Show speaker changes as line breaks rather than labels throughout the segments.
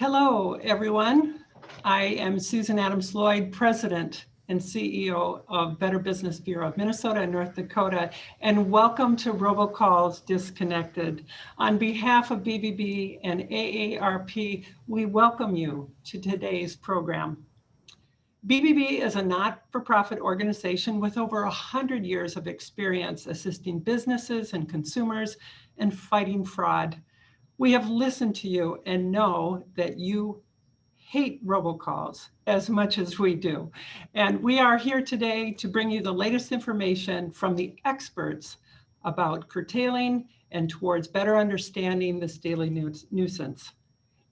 Hello, everyone. I am Susan Adams Lloyd, President and CEO of Better Business Bureau of Minnesota and North Dakota, and welcome to Robocalls Disconnected. On behalf of BBB and AARP, we welcome you to today's program. BBB is a not-for-profit organization with over 100 years of experience assisting businesses and consumers in fighting fraud. We have listened to you and know that you hate robocalls as much as we do. And we are here today to bring you the latest information from the experts about curtailing and towards better understanding this daily nuisance.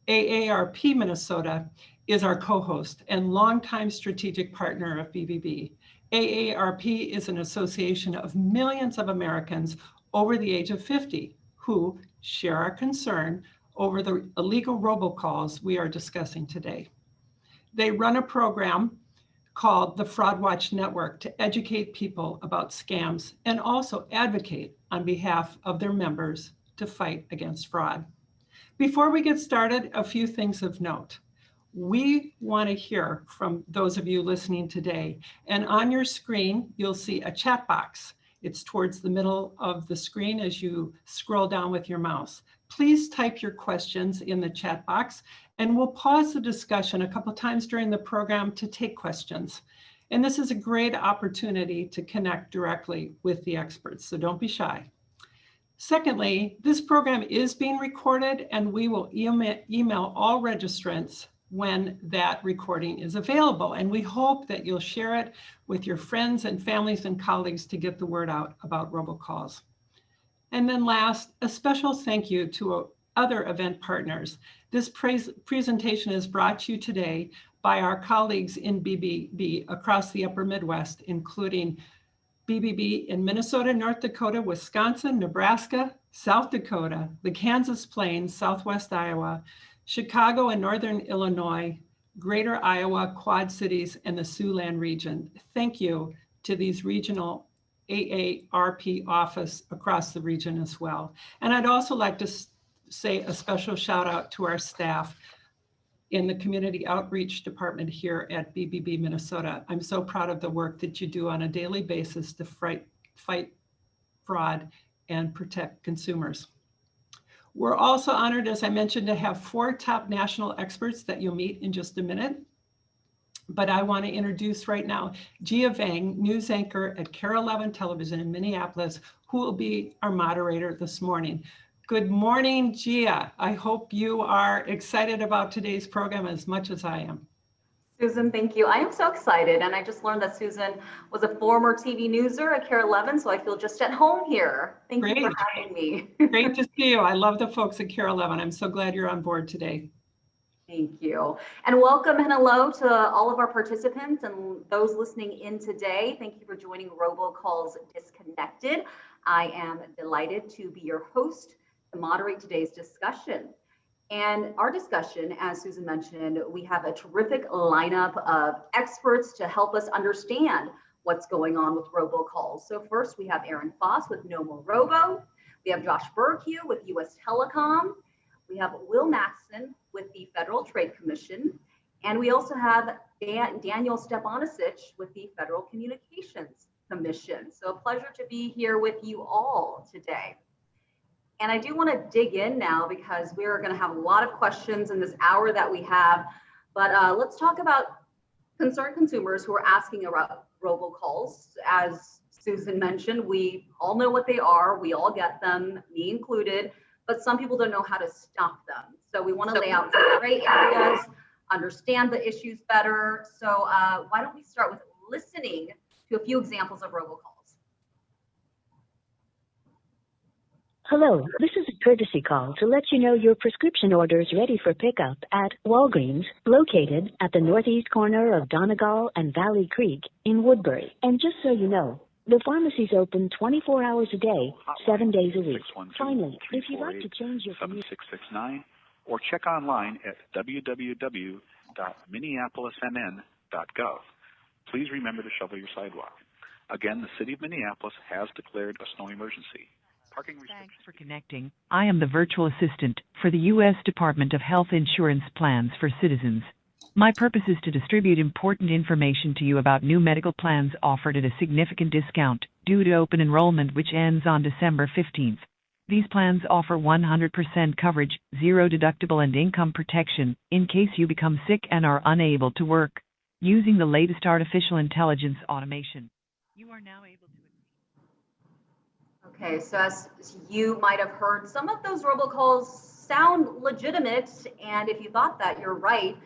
AARP Minnesota is our co-host and longtime strategic partner of BBB. AARP is an association of millions of Americans over the age of 50 who share our concern over the illegal robocalls we are discussing today. They run a program called the Fraud Watch Network to educate people about scams and also advocate on behalf of their members to fight against fraud. Before we get started, a few things of note. We want to hear from those of you listening today, and on your screen, you'll see a chat box. It's towards the middle of the screen as you scroll down with your mouse. Please type your questions in the chat box, and we'll pause the discussion a couple times during the program to take questions. And this is a great opportunity to connect directly with the experts, so don't be shy. Secondly, this program is being recorded, and we will email all registrants when that recording is available. And we hope that you'll share it with your friends and families and colleagues to get the word out about robocalls. And then last, a special thank you to other event partners. This presentation is brought to you today by our colleagues in BBB across the Upper Midwest, including BBB in Minnesota, North Dakota, Wisconsin, Nebraska, South Dakota, the Kansas Plains, Southwest Iowa, Chicago and Northern Illinois, Greater Iowa, Quad Cities, and the Siouxland region. Thank you to these regional AARP office across the region as well. And I'd also like to say a special shout out to our staff in the Community Outreach Department here at BBB Minnesota. I'm so proud of the work that you do on a daily basis to fight fraud and protect consumers. We're also honored, as I mentioned, to have 4 top national experts that you'll meet in just a minute. But I want to introduce right now Gia Vang, news anchor at KARE 11 Television in Minneapolis, who will be our moderator this morning. Good morning, Gia. I hope you are excited about today's program as much as I am.
Susan, thank you. I am so excited, and I just learned that Susan was a former TV newser at KARE 11, so I feel just at home here. Thank you for having me.
Great to see you. I love the folks at KARE 11. I'm so glad you're on board today.
Thank you. And welcome and hello to all of our participants and those listening in today. Thank you for joining Robocalls Disconnected. I am delighted to be your host to moderate today's discussion. And our discussion, as Susan mentioned, we have a terrific lineup of experts to help us understand what's going on with robocalls. So first we have Aaron Foss with Nomorobo. We have Josh Burke with US Telecom. We have Will Maxson with the Federal Trade Commission. And we also have Daniel Stepanisic with the Federal Communications Commission. So a pleasure to be here with you all today. And I do want to dig in now because we're going to have a lot of questions in this hour that we have. But let's talk about concerned consumers who are asking about robocalls. As Susan mentioned, we all know what they are. We all get them, me included, but some people don't know how to stop them. So we want to lay out some gray areas, understand the issues better. So why don't we start with listening to a few examples of robocalls.
Hello, this is a courtesy call to let you know your prescription order is ready for pickup at Walgreens, located at the northeast corner of Donegal and Valley Creek in Woodbury. And just so you know, the pharmacy's open 24 hours a day, 7 days a week. Finally, if you'd like to change your
7669 or check online at www.minneapolismn.gov. Please remember to shovel your sidewalk. Again, the city of Minneapolis has declared a snow emergency. Parking
Thanks
restrictions.
for connecting. I am the virtual assistant for the U.S. Department of Health Insurance Plans for Citizens. My purpose is to distribute important information to you about new medical plans offered at a significant discount due to open enrollment, which ends on December 15th. These plans offer 100% coverage, zero deductible, and income protection in case you become sick and are unable to work. Using the latest artificial intelligence automation, you are now able to...
Okay, so as you might have heard, some of those robocalls sound legitimate, and if you thought that, you're right.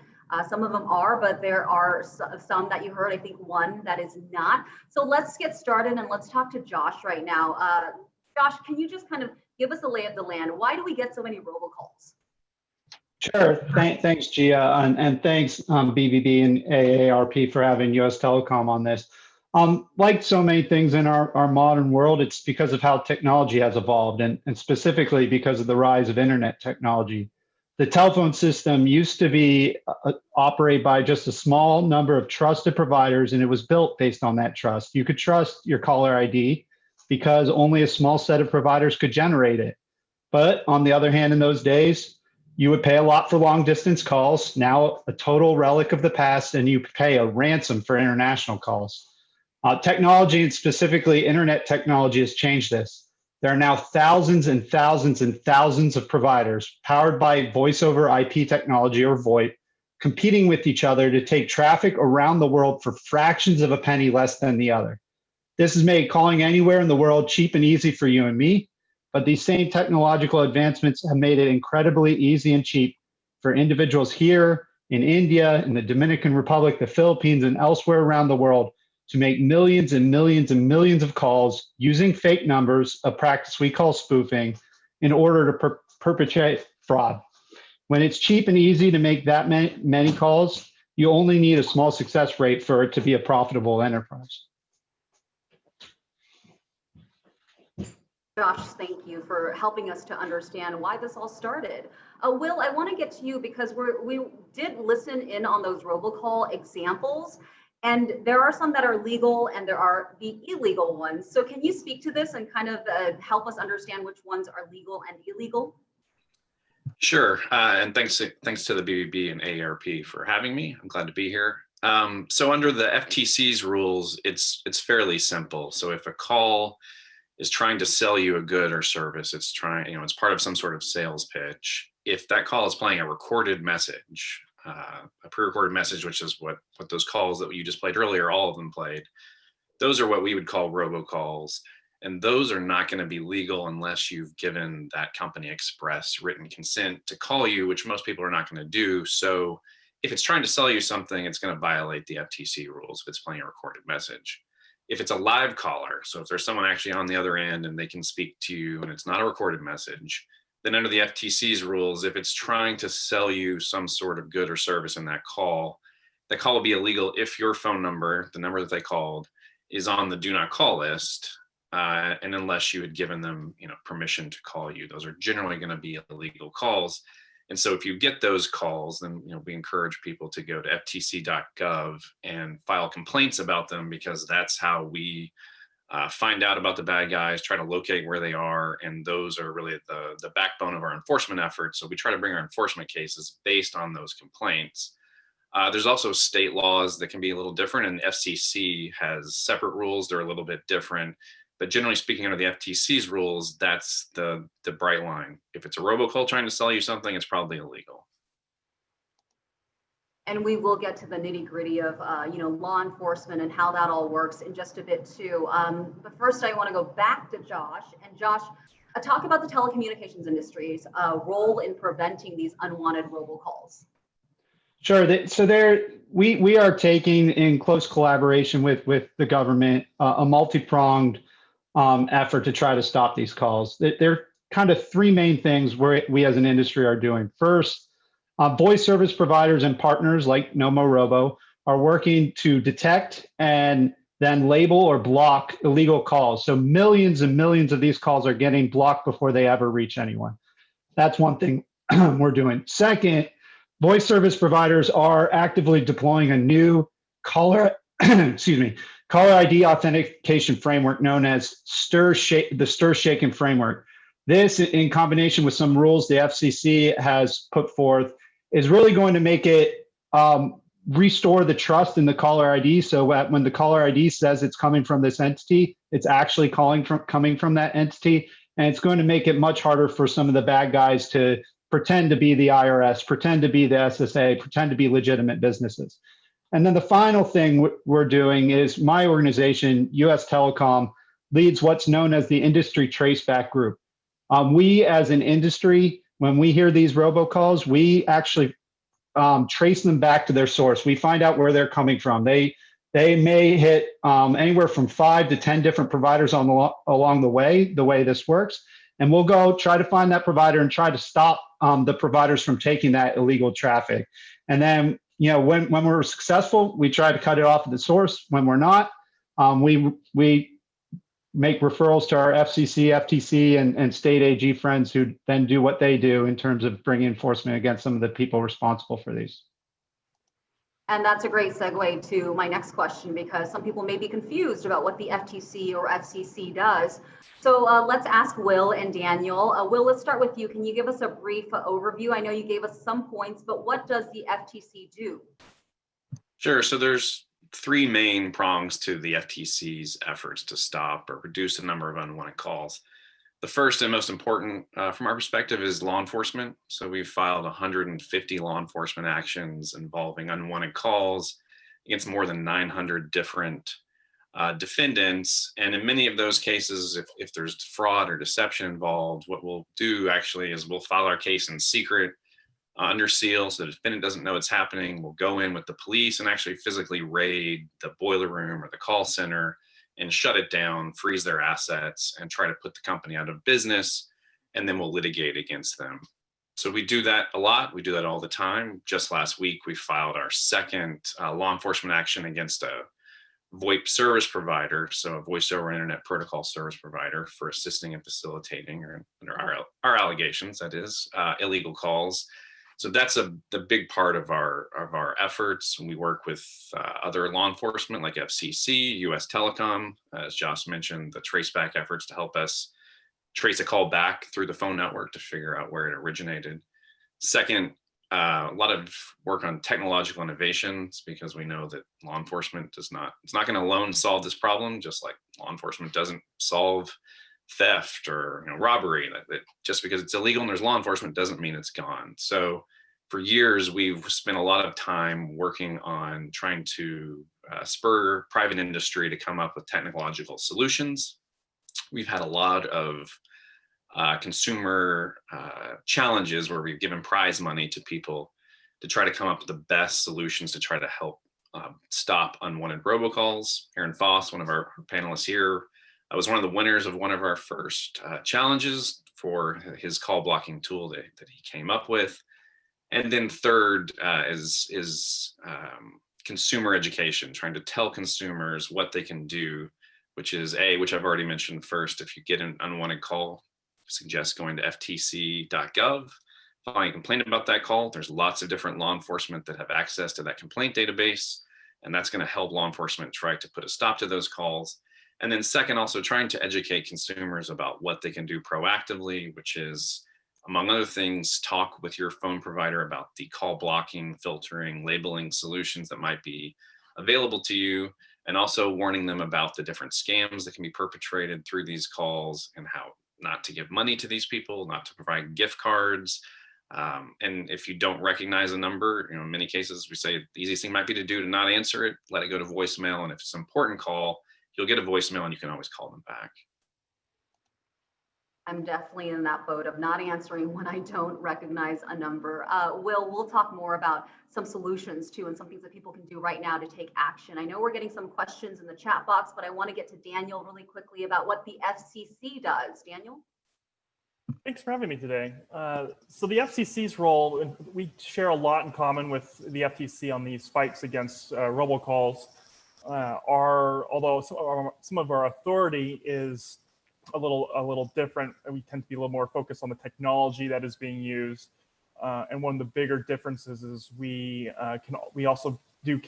Some of them are, but there are some that you heard, I think one that is not. So let's get started and let's talk to Josh right now. Josh, can you just kind of give us a lay of the land? Why do we get so many robocalls?
Sure. Thanks, Gia, and thanks, BVB and AARP for having US Telecom on this. Like so many things in our modern world, it's because of how technology has evolved, and specifically because of the rise of internet technology. The telephone system used to be operated by just a small number of trusted providers, and it was built based on that trust. You could trust your caller ID because only a small set of providers could generate it. But on the other hand, in those days, you would pay a lot for long distance calls, now a total relic of the past, and you pay a ransom for international calls. Technology, and specifically internet technology, has changed this. There are now thousands and thousands and thousands of providers powered by voice over IP technology, or VoIP, competing with each other to take traffic around the world for fractions of a penny less than the other. This has made calling anywhere in the world cheap and easy for you and me, but these same technological advancements have made it incredibly easy and cheap for individuals here in India, in the Dominican Republic, the Philippines, and elsewhere around the world to make millions and millions and millions of calls using fake numbers, a practice we call spoofing, in order to perpetrate fraud. When it's cheap and easy to make that many calls, you only need a small success rate for it to be a profitable enterprise.
Josh, thank you for helping us to understand why this all started. Will, I want to get to you because we did listen in on those robocall examples, and there are some that are legal and there are the illegal ones. So can you speak to this and kind of help us understand which ones are legal and illegal?
Sure, and thanks to the BBB and AARP for having me. I'm glad to be here. So under the FTC's rules, it's fairly simple. So if a call is trying to sell you a good or service, it's it's part of some sort of sales pitch. If that call is playing a recorded message, a pre-recorded message, which is what those calls that you just played earlier, all of them played, those are what we would call robocalls. And those are not going to be legal unless you've given that company express written consent to call you, which most people are not going to do. So if it's trying to sell you something, it's going to violate the FTC rules if it's playing a recorded message. If it's a live caller, so if there's someone actually on the other end and they can speak to you and it's not a recorded message, then under the FTC's rules, if it's trying to sell you some sort of good or service in that call will be illegal if your phone number, the number that they called, is on the do not call list, and unless you had given them, permission to call you. Those are generally going to be illegal calls. And so if you get those calls, then we encourage people to go to ftc.gov and file complaints about them, because that's how we find out about the bad guys, try to locate where they are, and those are really the backbone of our enforcement efforts. So we try to bring our enforcement cases based on those complaints. There's also state laws that can be a little different, and the FCC has separate rules. They're a little bit different. But generally speaking, under the FTC's rules, that's the bright line. If it's a robocall trying to sell you something, it's probably illegal.
And we will get to the nitty gritty of, law enforcement and how that all works in just a bit too. But first, I want to go back to Josh. And Josh, talk about the telecommunications industry's role in preventing these unwanted robocalls.
Sure. So we are taking, in close collaboration with the government, a multi-pronged effort to try to stop these calls. There are kind of three main things we as an industry are doing. First, voice service providers and partners like Nomorobo are working to detect and then label or block illegal calls. So millions and millions of these calls are getting blocked before they ever reach anyone. That's one thing we're doing. Second, voice service providers are actively deploying a new caller caller ID authentication framework known as the stir shaken framework. This, in combination with some rules the FCC has put forth, is really going to make it restore the trust in the caller ID. So when the caller ID says it's coming from this entity, it's actually coming from that entity. And it's going to make it much harder for some of the bad guys to pretend to be the IRS, pretend to be the SSA, pretend to be legitimate businesses. And then the final thing we're doing is my organization, US Telecom, leads what's known as the Industry Traceback Group. We as an industry, when we hear these robocalls, we actually trace them back to their source. We find out where they're coming from. They may hit anywhere from 5 to 10 different providers along the way this works. And we'll go try to find that provider and try to stop the providers from taking that illegal traffic. And then, when we're successful, we try to cut it off at the source. When we're not, we make referrals to our FCC, FTC, and state AG friends who then do what they do in terms of bringing enforcement against some of the people responsible for these.
And that's a great segue to my next question, because some people may be confused about what the FTC or FCC does. So let's ask Will and Daniel. Will, let's start with you. Can you give us a brief overview? I know you gave us some points, but what does the FTC do?
Sure. So there's 3 main prongs to the FTC's efforts to stop or reduce the number of unwanted calls. The first and most important from our perspective is law enforcement. So we've filed 150 law enforcement actions involving unwanted calls against more than 900 different defendants. And in many of those cases, if there's fraud or deception involved, what we'll do actually is we'll file our case in secret under seal, so the defendant doesn't know it's happening. We'll go in with the police and actually physically raid the boiler room or the call center and shut it down, freeze their assets, and try to put the company out of business, and then we'll litigate against them. So we do that a lot. We do that all the time. Just last week, we filed our second law enforcement action against a VoIP service provider, so a voice over internet protocol service provider, for assisting and facilitating, or under our allegations, that is, illegal calls. So that's the big part of our efforts. We work with other law enforcement like FCC, US Telecom, as Josh mentioned, the traceback efforts to help us trace a call back through the phone network to figure out where it originated. Second, a lot of work on technological innovations, because we know that law enforcement it's not going to alone solve this problem, just like law enforcement doesn't solve theft or robbery. That just because it's illegal and there's law enforcement doesn't mean it's gone. So for years, we've spent a lot of time working on trying to spur private industry to come up with technological solutions. We've had a lot of consumer challenges where we've given prize money to people to try to come up with the best solutions to try to help stop unwanted robocalls. Aaron Foss, one of our panelists here, was one of the winners of one of our first challenges for his call blocking tool that he came up with. And then third is consumer education, trying to tell consumers what they can do, which is which I've already mentioned first. If you get an unwanted call, suggest going to ftc.gov, filing a complaint about that call. There's lots of different law enforcement that have access to that complaint database, and that's going to help law enforcement try to put a stop to those calls. And then second, also trying to educate consumers about what they can do proactively, which is, among other things, talk with your phone provider about the call blocking, filtering, labeling solutions that might be available to you, and also warning them about the different scams that can be perpetrated through these calls and how not to give money to these people, not to provide gift cards. And if you don't recognize a number, in many cases, we say the easiest thing might be to do to not answer it, let it go to voicemail. And if it's an important call, you'll get a voicemail and you can always call them back.
I'm definitely in that boat of not answering when I don't recognize a number. We'll talk more about some solutions too, and some things that people can do right now to take action. I know we're getting some questions in the chat box, but I want to get to Daniel really quickly about what the FCC does. Daniel?
Thanks for having me today. So the FCC's role, we share a lot in common with the FTC on these fights against robocalls. Although some of our authority is a little different, we tend to be a little more focused on the technology that is being used. And one of the bigger differences is we also do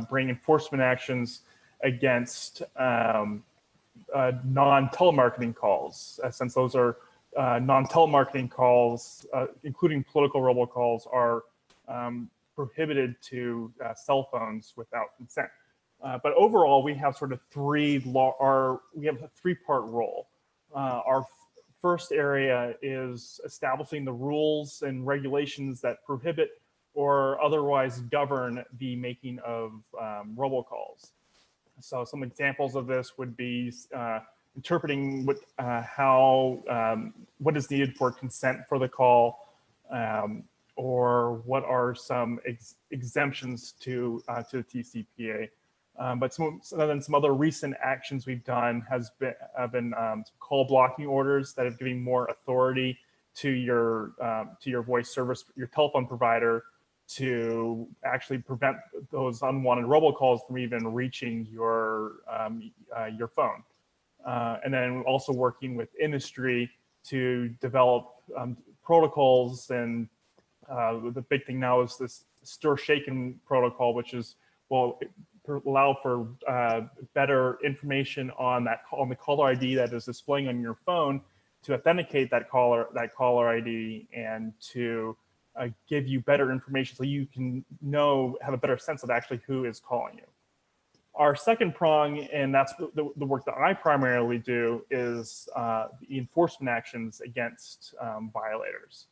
bring enforcement actions against non-telemarketing calls, since those are non-telemarketing calls, including political robocalls, are prohibited to cell phones without consent. But overall, we have sort of we have a three-part role. Our first area is establishing the rules and regulations that prohibit or otherwise govern the making of robocalls. So some examples of this would be interpreting what is needed for consent for the call, or what are some exemptions to the TCPA. But some other recent actions we've done have been call blocking orders that have given more authority to your voice service, your telephone provider, to actually prevent those unwanted robocalls from even reaching your phone. And then also working with industry to develop protocols, and the big thing now is this stir shaken protocol, which will allow for better information on the caller ID that is displaying on your phone, to authenticate that caller ID, and to give you better information so you can have a better sense of actually who is calling you. Our second prong, and that's the work that I primarily do, is the enforcement actions against violators.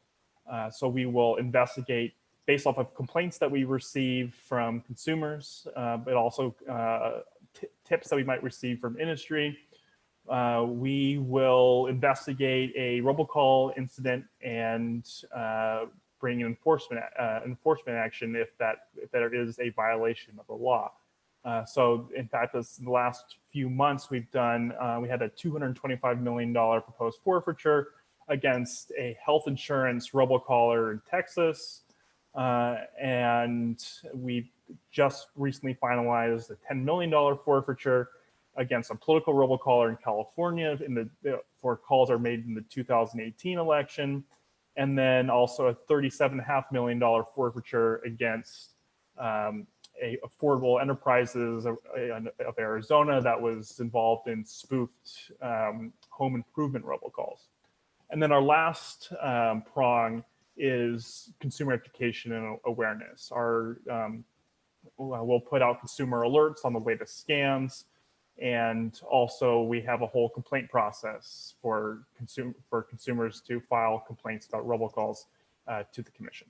So we will investigate based off of complaints that we receive from consumers, but also tips that we might receive from industry. We will investigate a robocall incident and bring enforcement action if there is a violation of the law. So in fact, in the last few months, we had a $225 million proposed forfeiture against a health insurance robocaller in Texas. And we just recently finalized a $10 million forfeiture against a political robocaller in California for calls are made in the 2018 election. And then also a $37.5 million forfeiture against Affordable Enterprises of Arizona that was involved in spoofed home improvement robocalls. And then our last prong is consumer education and awareness. We'll put out consumer alerts on the latest scams, and also we have a whole complaint process for consumers to file complaints about robocalls to the commission.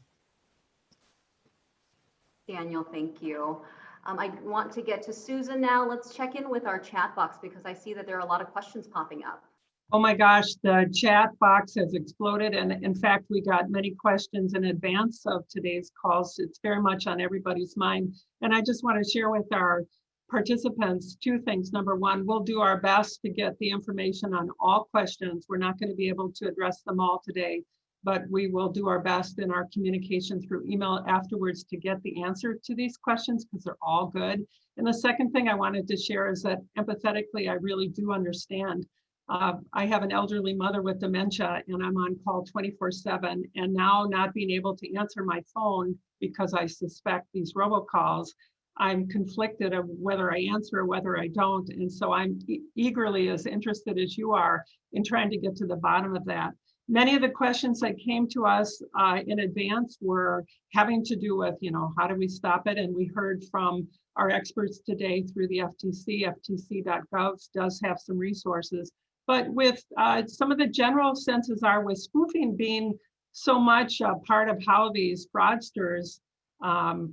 Daniel, thank you. I want to get to Susan now. Let's check in with our chat box because I see that there are a lot of questions popping up.
Oh my gosh, the chat box has exploded. And in fact, we got many questions in advance of today's calls. It's very much on everybody's mind. And I just want to share with our participants two things. Number one, we'll do our best to get the information on all questions. We're not going to be able to address them all today, but we will do our best in our communication through email afterwards to get the answer to these questions because they're all good. And the second thing I wanted to share is that empathetically, I really do understand. I have an elderly mother with dementia and I'm on call 24/7, and now not being able to answer my phone because I suspect these robocalls, I'm conflicted of whether I answer or whether I don't. And so I'm eagerly as interested as you are in trying to get to the bottom of that. Many of the questions that came to us in advance were having to do with, how do we stop it? And we heard from our experts today through the FTC, ftc.gov does have some resources. But with some of the general senses are with spoofing being so much a part of how these fraudsters are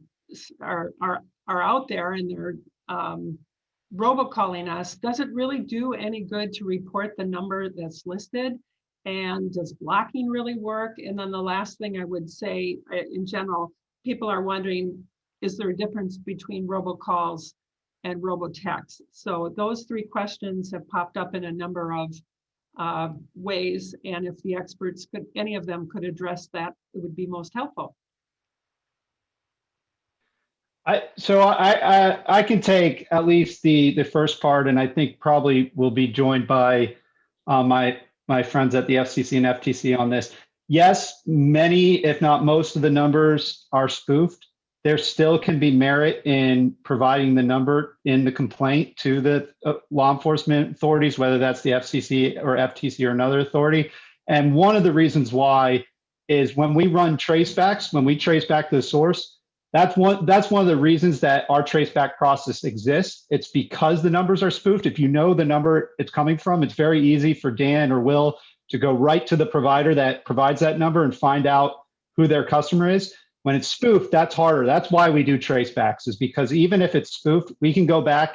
out there and they're robocalling us, does it really do any good to report the number that's listed? And does blocking really work? And then the last thing I would say in general, people are wondering, is there a difference between robocalls and robotext? So those three questions have popped up in a number of ways. And if the experts any of them could address that, it would be most helpful.
I can take at least the first part, and I think probably will be joined by my friends at the FCC and FTC on this. Yes, many, if not most of the numbers are spoofed. there still can be merit in providing the number in the complaint to the law enforcement authorities, whether that's the FCC or FTC or another authority. And one of the reasons why is when we run tracebacks, when we trace back the source, that's one of the reasons that our traceback process exists. It's because the numbers are spoofed. If you know the number it's coming from, it's very easy for Dan or Will to go right to the provider that provides that number and find out who their customer is. When it's spoofed, that's harder. That's why we do tracebacks, is because even if it's spoofed, we can go back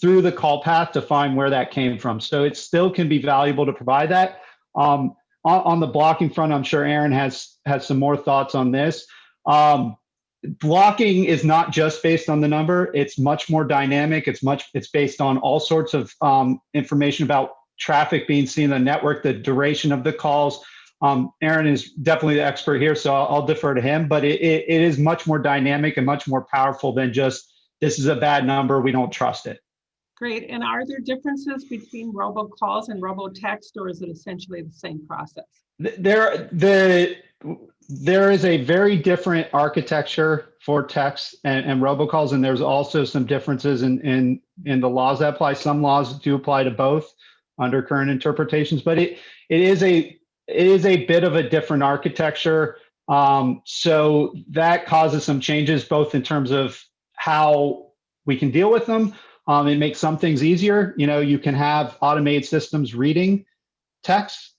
through the call path to find where that came from. So it still can be valuable to provide that. On the blocking front, I'm sure Aaron has some more thoughts on this. Blocking is not just based on the number. It's much more dynamic. It's based on all sorts of information about traffic being seen on the network, the duration of the calls. Aaron is definitely the expert here, so I'll defer to him, but it is much more dynamic and much more powerful than just, this is a bad number, we don't trust it.
Great. And are there differences between robocalls and robotext, or is it essentially the same process?
There is a very different architecture for text and robocalls, and there's also some differences in the laws that apply. Some laws do apply to both under current interpretations, but it is a bit of a different architecture. So that causes some changes, both in terms of how we can deal with them. It makes some things easier. You know, you can have automated systems reading text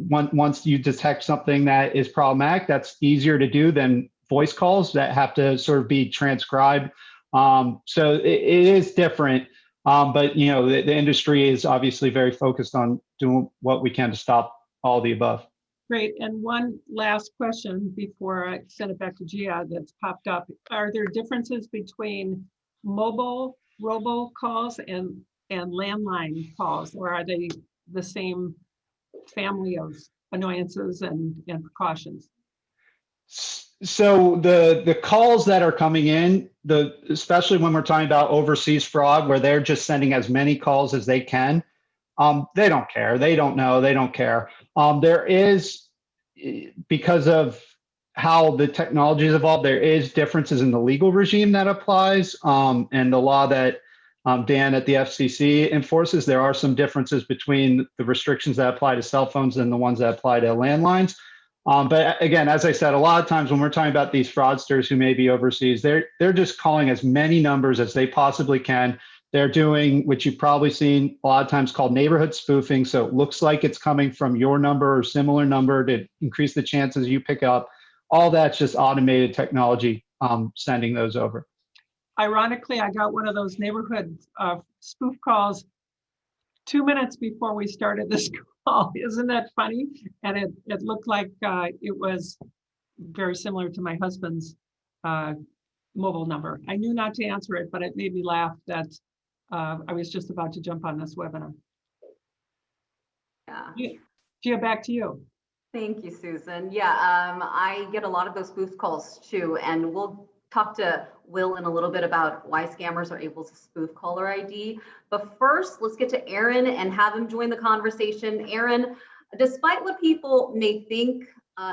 once you detect something that is problematic. That's easier to do than voice calls that have to sort of be transcribed. So it is different. But, you know, the industry is obviously very focused on doing what we can to stop all the above.
Great. And one last question before I send it back to Gia that's popped up. Are there differences between mobile robocalls and landline calls, or are they the same family of annoyances and precautions?
So the calls that are coming in, especially when we're talking about overseas fraud, where they're just sending as many calls as they can, they don't care. They don't know. They don't care. There is, because of how the technology has evolved, there is differences in the legal regime that applies, and the law that Dan at the FCC enforces. There are some differences between the restrictions that apply to cell phones and the ones that apply to landlines. But again, as I said, a lot of times when we're talking about these fraudsters who may be overseas, they're just calling as many numbers as they possibly can. They're doing, which you've probably seen a lot of times, called neighborhood spoofing. So it looks like it's coming from your number or similar number to increase the chances you pick up. All that's just automated technology sending those over.
Ironically, I got one of those neighborhood spoof calls 2 minutes before we started this call. Isn't that funny? And it looked like it was very similar to my husband's mobile number. I knew not to answer it, but it made me laugh that I was just about to jump on this webinar.
Yeah.
Gia, back to you.
Thank you, Susan. Yeah, I get a lot of those spoof calls too, and we'll talk to Will in a little bit about why scammers are able to spoof caller ID. But first, let's get to Aaron and have him join the conversation. Aaron, despite what people may think,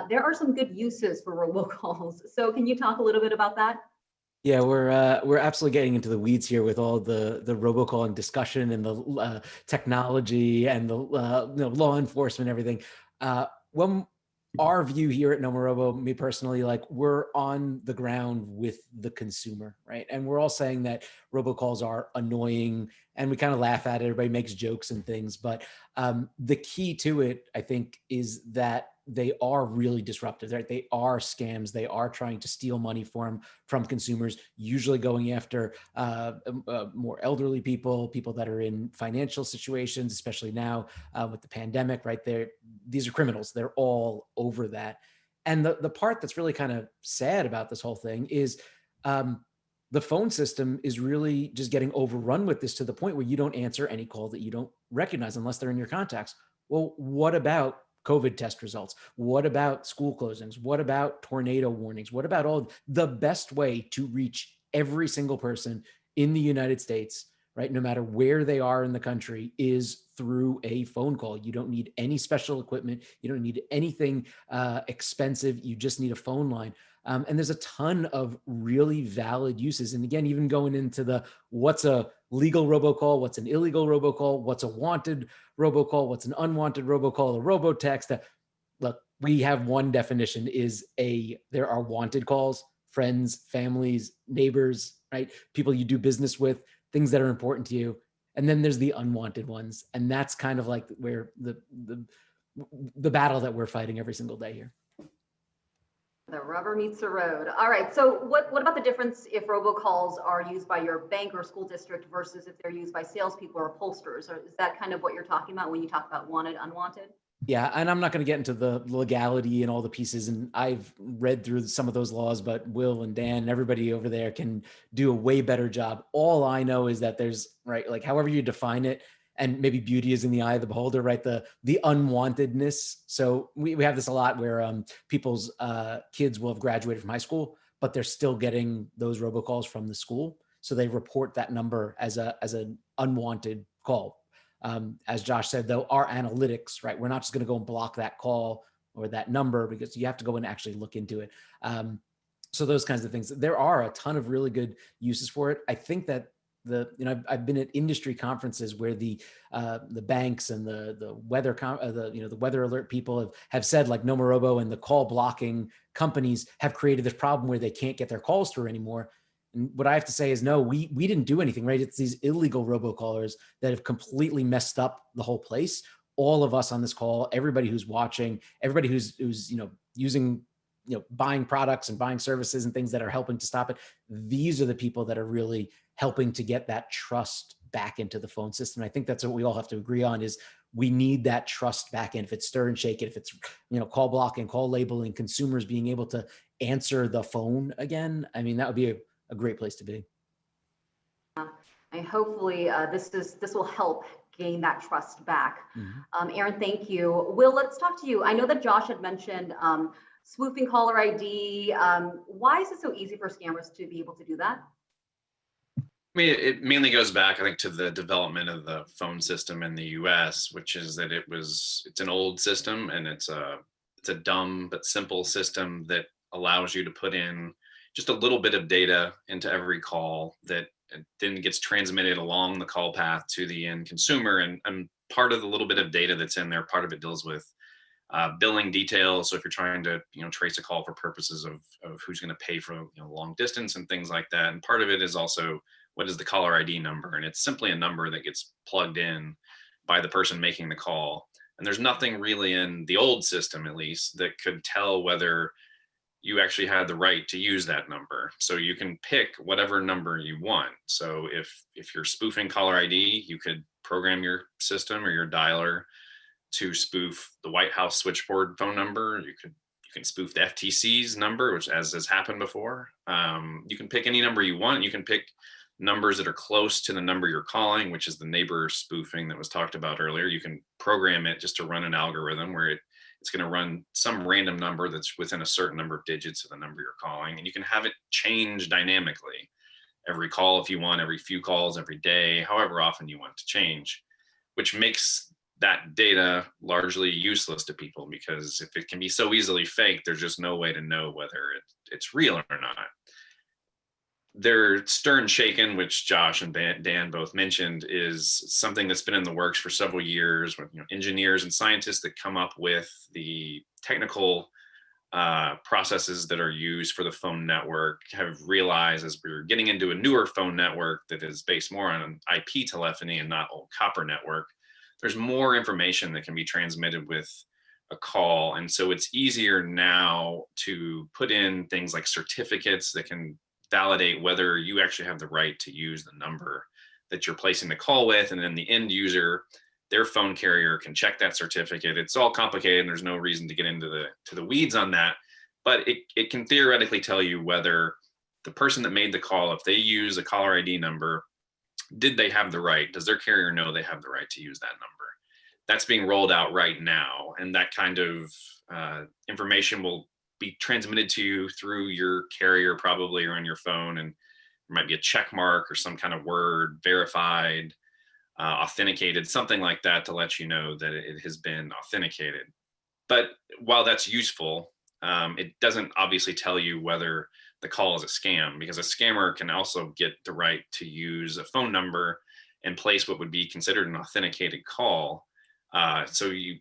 there are some good uses for robocalls. So can you talk a little bit about that?
Yeah, we're absolutely getting into the weeds here with all the robocall and discussion and the technology and the law enforcement, everything. When our view here at Nomorobo, me personally, like, we're on the ground with the consumer, right? And we're all saying that robocalls are annoying, and we kind of laugh at it. Everybody makes jokes and things, but the key to it, I think, is that they are really disruptive, right? They are scams. They are trying to steal money from consumers, usually going after more elderly people that are in financial situations, especially now with the pandemic, right? These are criminals. They're all over that. And the part that's really kind of sad about this whole thing is the phone system is really just getting overrun with this, to the point where you don't answer any call that you don't recognize unless they're in your contacts. Well, what about COVID test results? What about school closings? What about tornado warnings? What about all the best way to reach every single person in the United States, right? No matter where they are in the country, is through a phone call. You don't need any special equipment. You don't need anything expensive. You just need a phone line. And there's a ton of really valid uses. And again, even going into the what's a legal robocall, what's an illegal robocall, what's a wanted robocall, what's an unwanted robocall, a robotext. Look, we have one definition there are wanted calls, friends, families, neighbors, right? People you do business with, things that are important to you. And then there's the unwanted ones. And that's kind of like where the battle that we're fighting every single day here.
The rubber meets the road. All right. So what about the difference if robocalls are used by your bank or school district versus if they're used by salespeople or pollsters? Or is that kind of what you're talking about when you talk about wanted, unwanted?
Yeah, and I'm not going to get into the legality and all the pieces, and I've read through some of those laws, but Will and Dan and everybody over there can do a way better job. All I know is that there's, right, like however you define it, and maybe beauty is in the eye of the beholder, right? The unwantedness. So we have this a lot where people's kids will have graduated from high school, but they're still getting those robocalls from the school. So they report that number as an unwanted call. As Josh said, though, our analytics, right? We're not just going to go and block that call or that number because you have to go and actually look into it. So those kinds of things. There are a ton of really good uses for it. I think that I've been at industry conferences where the banks and the weather the weather alert people have said, like, Nomorobo and the call blocking companies have created this problem where they can't get their calls through anymore. And what I have to say is, no, we didn't do anything, right? It's these illegal robocallers that have completely messed up the whole place. All of us on this call, everybody who's watching, everybody who's using, buying products and buying services and things that are helping to stop it. These are the people that are really helping to get that trust back into the phone system. I think that's what we all have to agree on, is we need that trust back in. If it's stir and shake it, if it's, call blocking, call labeling, consumers being able to answer the phone again, I mean, that would be a great place to be.
And hopefully this will help gain that trust back.
Mm-hmm.
Aaron, thank you. Will, let's talk to you. I know that Josh had mentioned spoofing caller ID. Why is it so easy for scammers to be able to do that?
I mean, it mainly goes back, I think, to the development of the phone system in the US, which is that it's an old system, and it's a dumb but simple system that allows you to put in just a little bit of data into every call that then gets transmitted along the call path to the end consumer. And part of the little bit of data that's in there, part of it deals with billing details. So if you're trying to trace a call for purposes of who's going to pay for long distance and things like that, and part of it is also what is the caller ID number, and it's simply a number that gets plugged in by the person making the call. And there's nothing really in the old system, at least, that could tell whether you actually had the right to use that number. So you can pick whatever number you want. So if you're spoofing caller ID, you could program your system or your dialer to spoof the White House switchboard phone number. You can spoof the FTC's number, which as has happened before. You can pick any number you want. You can pick numbers that are close to the number you're calling, which is the neighbor spoofing that was talked about earlier. You can program it just to run an algorithm where it's going to run some random number that's within a certain number of digits of the number you're calling. And you can have it change dynamically every call if you want, every few calls, every day, however often you want to change, which makes that data largely useless to people, because if it can be so easily faked, there's just no way to know whether it's real or not. Their stir and shaken, which Josh and Dan both mentioned, is something that's been in the works for several years with engineers and scientists that come up with the technical processes that are used for the phone network, have realized as we're getting into a newer phone network that is based more on IP telephony and not old copper network, there's more information that can be transmitted with a call. And so it's easier now to put in things like certificates that can validate whether you actually have the right to use the number that you're placing the call with. And then the end user, their phone carrier, can check that certificate. It's all complicated and there's no reason to get into the weeds on that, but it can theoretically tell you whether the person that made the call, if they use a caller ID number, did they have the right? Does their carrier know they have the right to use that number? That's being rolled out right now. And that kind of information will be transmitted to you through your carrier probably, or on your phone, and there might be a check mark or some kind of word, verified, authenticated, something like that, to let you know that it has been authenticated. But while that's useful, It doesn't obviously tell you whether the call is a scam, because a scammer can also get the right to use a phone number and place what would be considered an authenticated call. So you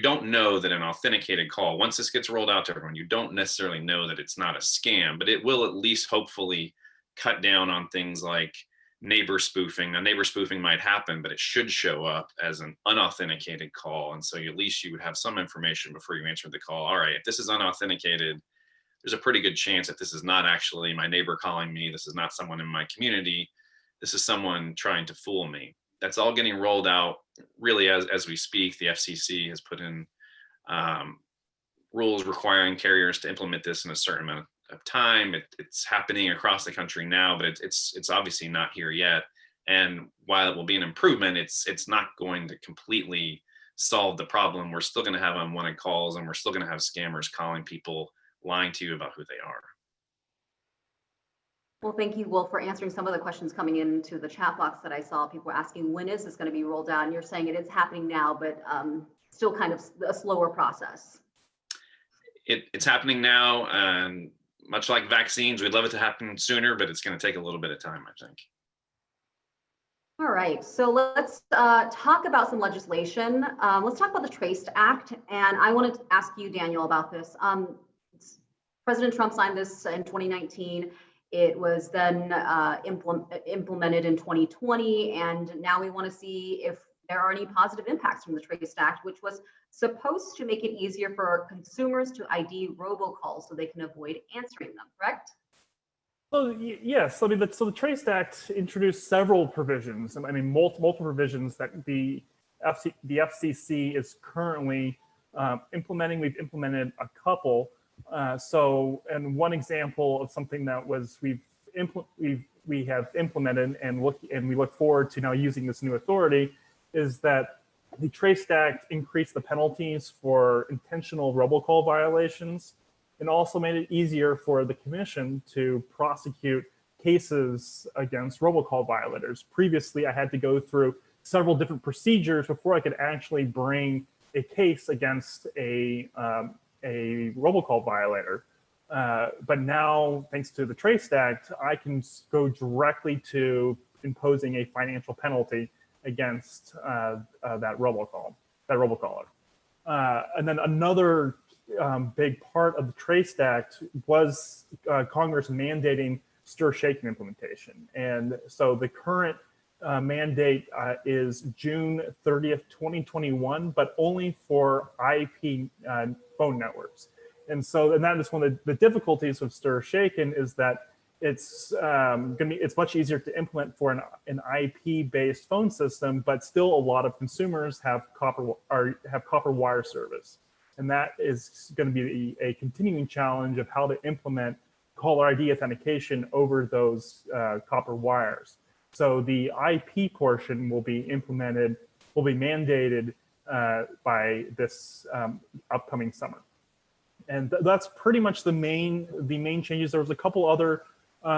don't know that an authenticated call, once this gets rolled out to everyone, you don't necessarily know that it's not a scam, but it will at least hopefully cut down on things like neighbor spoofing. Now, neighbor spoofing might happen, but it should show up as an unauthenticated call. And so at least you would have some information before you answer the call. All right, if this is unauthenticated, there's a pretty good chance that this is not actually my neighbor calling me. This is not someone in my community. This is someone trying to fool me. That's all getting rolled out really as we speak. The FCC has put in rules requiring carriers to implement this in a certain amount of time. It's happening across the country now, but it's obviously not here yet. And while it will be an improvement, it's not going to completely solve the problem. We're still going to have unwanted calls, and we're still going to have scammers calling people, lying to you about who they are.
Well, thank you, Will, for answering some of the questions coming into the chat box that I saw. People were asking, when is this going to be rolled out? And you're saying it is happening now, but still kind of a slower process.
It's happening now, and much like vaccines, we'd love it to happen sooner, but it's going to take a little bit of time, I think.
All right, so let's talk about some legislation. Let's talk about the Traced Act. And I wanted to ask you, Daniel, about this. President Trump signed this in 2019. It was then implemented in 2020. And now we want to see if there are any positive impacts from the Traced Act, which was supposed to make it easier for consumers to ID robocalls so they can avoid answering them, correct?
So yes, I mean, so the Traced Act introduced several provisions. I mean, multiple provisions that the FCC is currently implementing. We've implemented a couple. And one example of something that we have implemented and we look forward to now using this new authority is that the Traced Act increased the penalties for intentional robocall violations, and also made it easier for the commission to prosecute cases against robocall violators. Previously, I had to go through several different procedures before I could actually bring a case against a robocall violator. But now, thanks to the Traced Act, I can go directly to imposing a financial penalty against that robocaller. And then another big part of the Traced Act was Congress mandating stir-shaking implementation. And so the current mandate is June 30th, 2021, but only for IP phone networks. And that is one of the difficulties with stir-shaken is that it's much easier to implement for an IP-based phone system, but still a lot of consumers have copper wire service. And that is going to be a continuing challenge of how to implement caller ID authentication over those copper wires. So the IP portion will be mandated by this upcoming summer. And that's pretty much the main changes. There was a couple other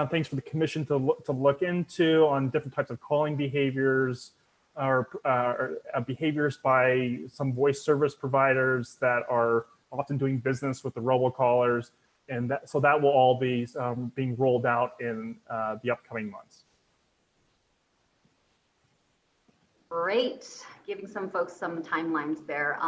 things for the commission to look into on different types of calling behaviors, or behaviors by some voice service providers that are often doing business with the robocallers, and so that will all be being rolled out in the upcoming months.
Great, giving some folks some timelines there.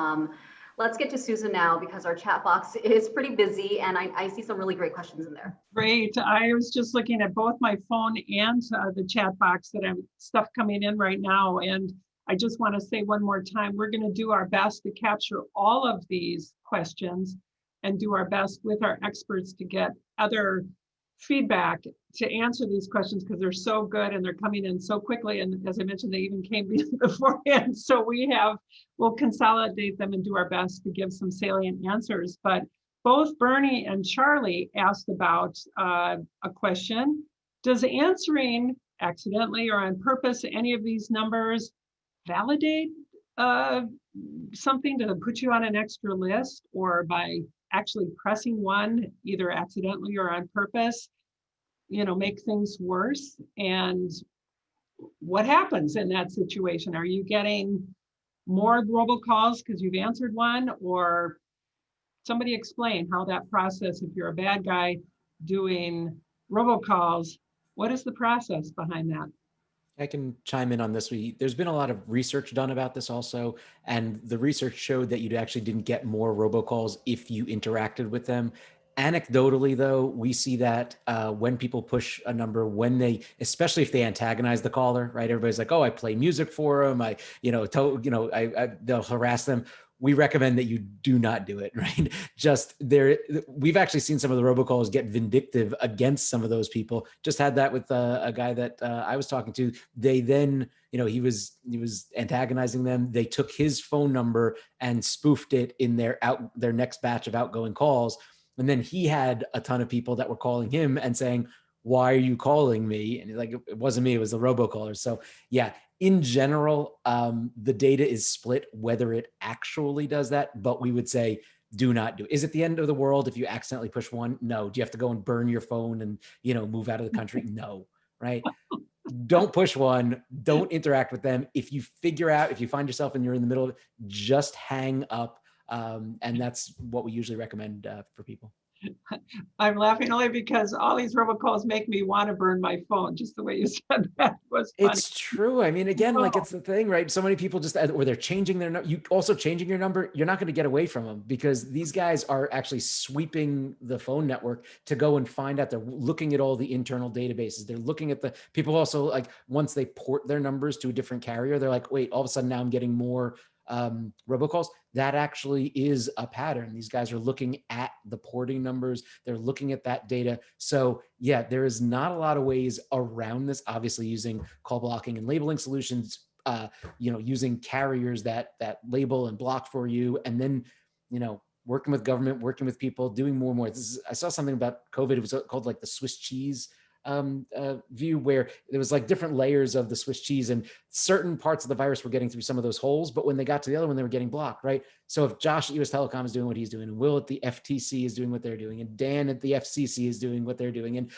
Let's get to Susan now, because our chat box is pretty busy and I see some really great questions in there.
Great. I was just looking at both my phone and the chat box that I'm stuff coming in right now. And I just want to say one more time, we're going to do our best to capture all of these questions and do our best with our experts to get other feedback to answer these questions, because they're so good and they're coming in so quickly. And as I mentioned, they even came beforehand. So we'll consolidate them and do our best to give some salient answers. But both Bernie and Charlie asked about a question. Does answering accidentally or on purpose any of these numbers validate something to put you on an extra list, or by actually pressing one, either accidentally or on purpose, make things worse? And what happens in that situation? Are you getting more robocalls because you've answered one, or somebody explain how that process, if you're a bad guy doing robocalls, what is the process behind that?
I can chime in on this. There's been a lot of research done about this also, and the research showed that you actually didn't get more robocalls if you interacted with them. Anecdotally, though, we see that when people push a number, when they, especially if they antagonize the caller, right? Everybody's like, "Oh, I play music for them. They'll harass them." We recommend that you do not do it, right? Just there, we've actually seen some of the robocalls get vindictive against some of those people. Just had that with a guy that I was talking to. They then, he was antagonizing them. They took his phone number and spoofed it in their next batch of outgoing calls. And then he had a ton of people that were calling him and saying, "Why are you calling me?" And he's like, "It wasn't me, it was the robocaller." So yeah, in general, the data is split whether it actually does that, but we would say do not do it. Is it the end of the world if you accidentally push one? No. Do you have to go and burn your phone and, move out of the country? No, right? Don't push one. Don't interact with them. If you find yourself and you're in the middle of it, just hang up. And that's what we usually recommend for people.
I'm laughing only because all these robocalls make me want to burn my phone. Just the way you said that was funny.
It's true. I mean, again, like it's the thing, right? So many people just, or they're changing their number. You also changing your number, you're not going to get away from them because these guys are actually sweeping the phone network to go and find out. They're looking at all the internal databases. They're looking at the people also, like once they port their numbers to a different carrier, they're like, wait, all of a sudden now I'm getting more robocalls. That actually is a pattern. These guys are looking at the porting numbers. They're looking at that data. So yeah, there is not a lot of ways around this, obviously using call blocking and labeling solutions, using carriers that label and block for you. And then, working with government, working with people, doing more and more. I saw something about COVID. It was called like the Swiss cheese view, where there was like different layers of the Swiss cheese and certain parts of the virus were getting through some of those holes, but when they got to the other one, they were getting blocked, right? So if Josh at US Telecom is doing what he's doing, and Will at the FTC is doing what they're doing, and Dan at the FCC is doing what they're doing, and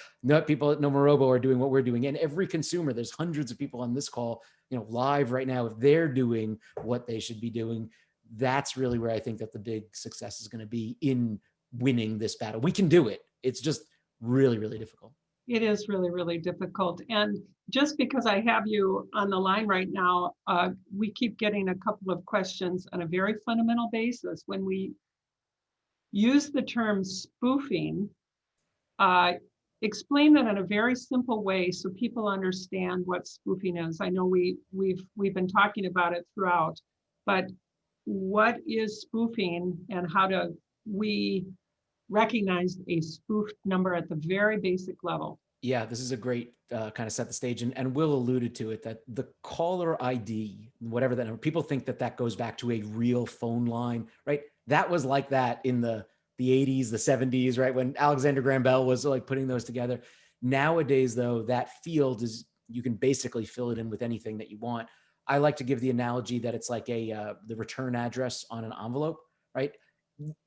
people at Nomorobo are doing what we're doing, and every consumer, there's hundreds of people on this call, live right now, if they're doing what they should be doing, that's really where I think that the big success is going to be in winning this battle. We can do it. It's just really, really difficult.
It is really, really difficult. And just because I have you on the line right now, we keep getting a couple of questions on a very fundamental basis. When we use the term spoofing, explain that in a very simple way so people understand what spoofing is. I know we've been talking about it throughout, but what is spoofing and how do we recognize a spoofed number at the very basic level?
Yeah, this is a great kind of set the stage, and Will alluded to it, that the caller ID, whatever that number, people think that goes back to a real phone line, right? That was like that in the 80s, the 70s, right? When Alexander Graham Bell was like putting those together. Nowadays, though, that field is, you can basically fill it in with anything that you want. I like to give the analogy that it's like the return address on an envelope, right?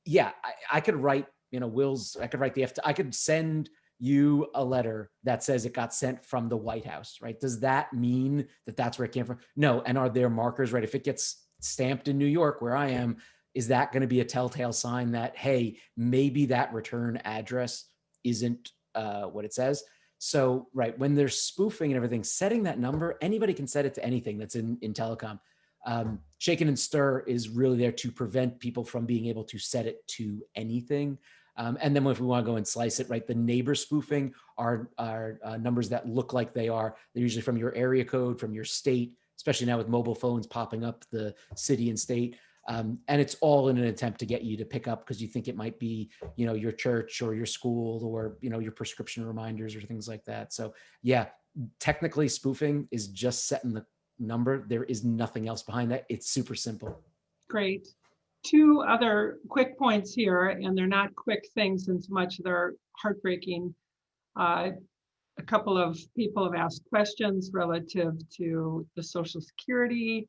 Yeah, I could write, I could write I could send you a letter that says it got sent from the White House, right? Does that mean that that's where it came from? No. And are there markers, right? If it gets stamped in New York, where I am, is that going to be a telltale sign that, hey, maybe that return address isn't what it says? So, right, when they're spoofing and everything, setting that number, anybody can set it to anything that's in telecom. Shaken and Stir is really there to prevent people from being able to set it to anything. And then if we want to go and slice it, right, the neighbor spoofing are numbers that look like they're usually from your area code, from your state, especially now with mobile phones popping up the city and state. And it's all in an attempt to get you to pick up because you think it might be, your church or your school or, your prescription reminders or things like that. So yeah, technically spoofing is just setting the number. There is nothing else behind that. It's super simple.
Great. Two other quick points here, and they're not quick things in so much they're heartbreaking. A couple of people have asked questions relative to the Social Security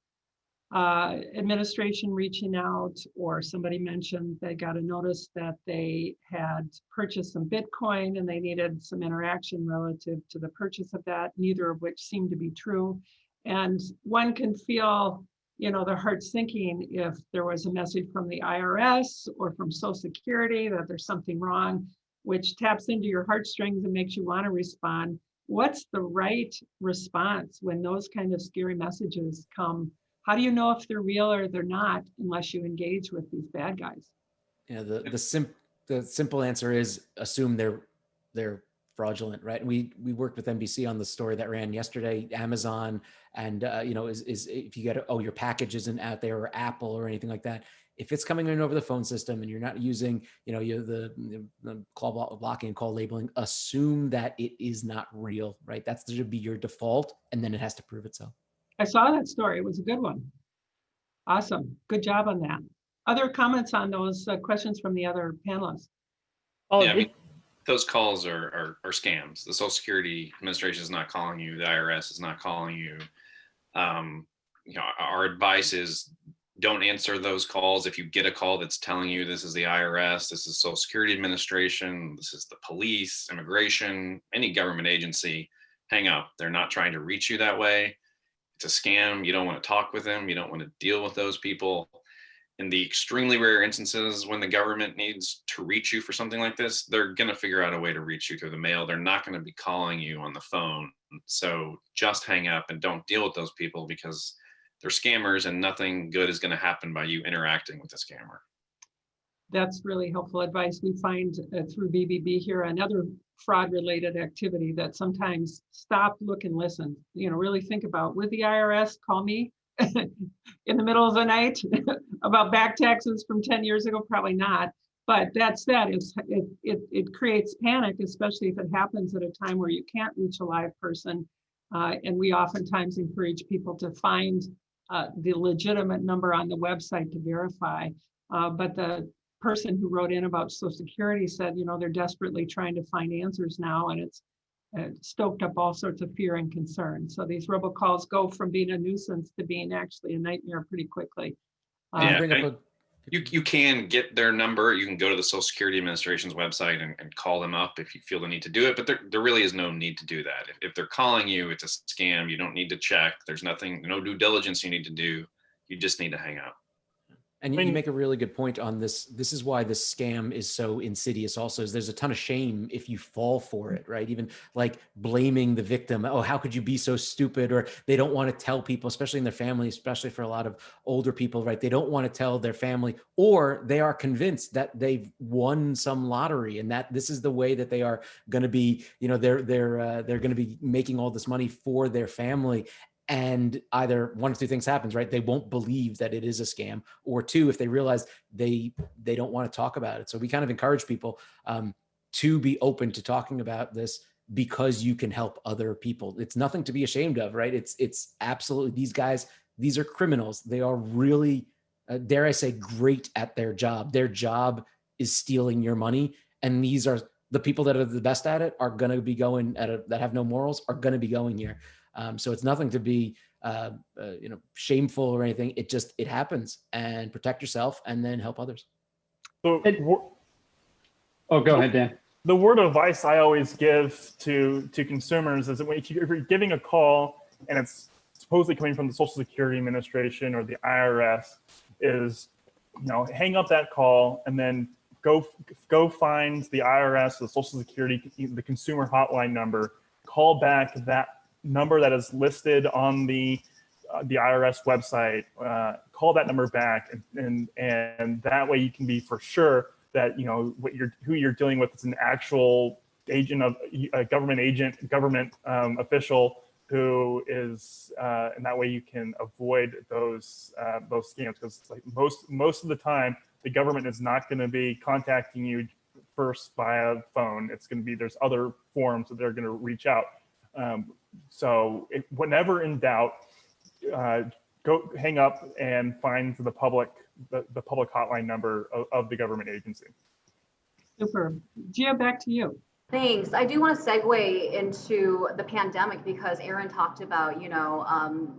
Administration reaching out, or somebody mentioned they got a notice that they had purchased some Bitcoin and they needed some interaction relative to the purchase of that, neither of which seemed to be true. And one can feel, their heart's thinking if there was a message from the IRS or from Social Security that there's something wrong, which taps into your heartstrings and makes you want to respond. What's the right response when those kind of scary messages come? How do you know if they're real or they're not unless you engage with these bad guys?
Yeah, the simple answer is assume they're fraudulent, right? We worked with NBC on the story that ran yesterday. Amazon and is if you get your package isn't out there, or Apple or anything like that. If it's coming in over the phone system and you're not using the call blocking and call labeling, assume that it is not real, right? That should be your default, and then it has to prove itself.
I saw that story. It was a good one. Awesome. Good job on that. Other comments on those questions from the other panelists?
Oh,
Yeah, I mean, those calls are scams. The Social Security Administration is not calling you. The IRS is not calling you. Our advice is don't answer those calls. If you get a call that's telling you this is the IRS, this is Social Security Administration, this is the police, immigration, any government agency, hang up. They're not trying to reach you that way. It's a scam. You don't want to talk with them. You don't want to deal with those people. In the extremely rare instances when the government needs to reach you for something like this, they're going to figure out a way to reach you through the mail. They're not going to be calling you on the phone. So just hang up and don't deal with those people, because they're scammers and nothing good is going to happen by you interacting with a scammer.
That's really helpful advice. We find through BBB here another fraud-related activity that sometimes stop, look, and listen. Really think about, would the IRS call me in the middle of the night about back taxes from 10 years ago? Probably not. But that said, it creates panic, especially if it happens at a time where you can't reach a live person. And we oftentimes encourage people to find the legitimate number on the website to verify. But the person who wrote in about Social Security said, they're desperately trying to find answers now, and it's stoked up all sorts of fear and concern. So these robocalls go from being a nuisance to being actually a nightmare pretty quickly.
You can get their number. You can go to the Social Security Administration's website and call them up if you feel the need to do it. But there really is no need to do that. If they're calling you, it's a scam. You don't need to check. There's no due diligence you need to do. You just need to hang up.
And you make a really good point on this. This is why this scam is so insidious also, is there's a ton of shame if you fall for it, right? Even like blaming the victim. Oh, how could you be so stupid? Or they don't want to tell people, especially in their family, especially for a lot of older people, right? They don't want to tell their family, or they are convinced that they've won some lottery and that this is the way that they are going to be, they're going to be making all this money for their family. And either one of two things happens, right? They won't believe that it is a scam, or two, if they realize they don't want to talk about it. So we kind of encourage people to be open to talking about this, because you can help other people. It's nothing to be ashamed of, right? It's absolutely, these guys, these are criminals. They are really, dare I say, great at their job. Their job is stealing your money. And these are the people that are the best at it, are going to be going that have no morals, are going to be going here. So it's nothing to be, shameful or anything. It happens, and protect yourself and then help others.
So,
go ahead, Dan.
The word of advice I always give to consumers is that if you're giving a call and it's supposedly coming from the Social Security Administration or the IRS, is, hang up that call and then go find the IRS, the Social Security, the consumer hotline number, call back that number that is listed on the IRS website. Call that number back, and that way you can be for sure that who you're dealing with is an actual agent of a government official who is, and that way you can avoid those scams, because like most of the time the government is not going to be contacting you first via phone. It's going to be, there's other forms that they're going to reach out. So whenever in doubt, go hang up and find the public hotline number of the government agency.
Super. Gia, back to you.
Thanks. I do want to segue into the pandemic, because Aaron talked about,